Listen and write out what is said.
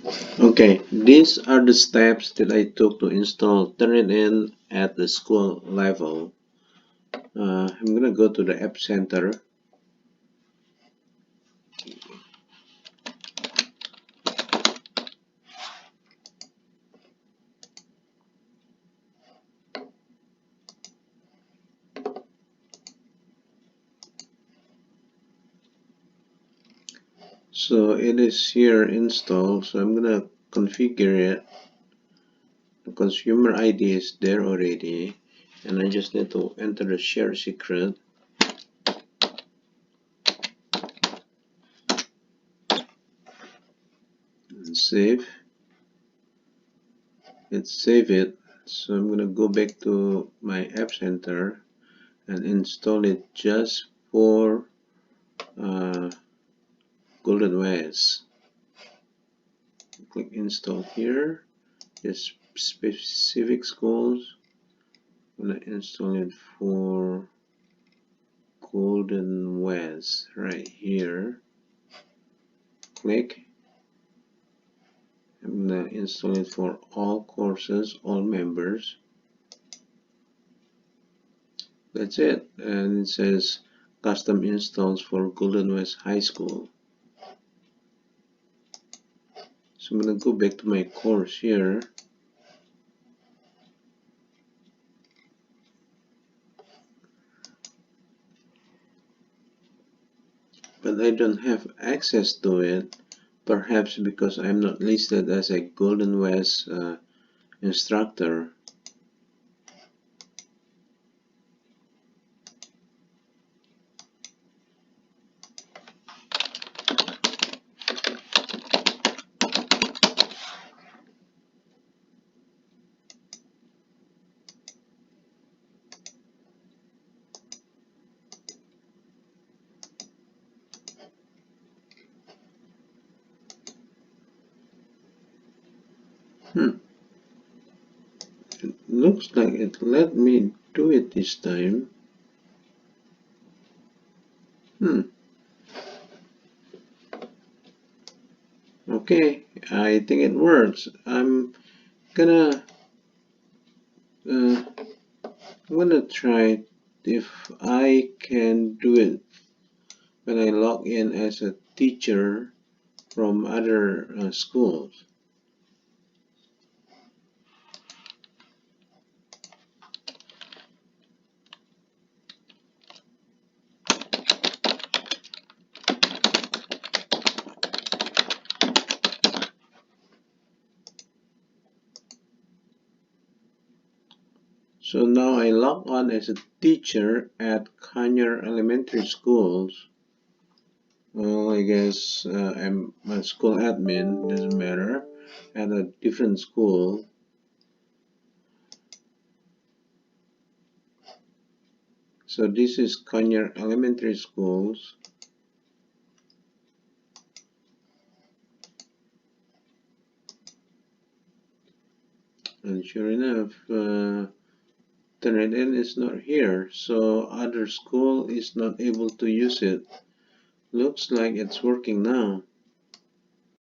Okay, these are the steps that I took to install Turnitin at the school level. I'm gonna go to the App Center. So it is here installed, so I'm gonna configure it. The consumer ID is there already, and I just need to enter the share secret. And save. Let's save it. So I'm gonna go back to my App Center and install it just for Golden West. Click install here. Just specific schools. I'm gonna install it for Golden West right here. Click. I'm gonna install it for all courses, all members. That's it. And it says custom installs for Golden West High School. So I'm gonna go back to my course here. But I don't have access to it, perhaps because I'm not listed as a Golden West instructor. It looks like it let me do it this time. Okay, I think it works. Gonna uh, I'm gonna try if I can do it when I log in as a teacher from other schools. So now I log on as a teacher at Kanyar Elementary Schools. Well, I guess I'm a school admin, doesn't matter, at a different school. So this is Kanyar Elementary Schools. And sure enough, Turnitin is not here, so other school is not able to use it. Looks like it's working now.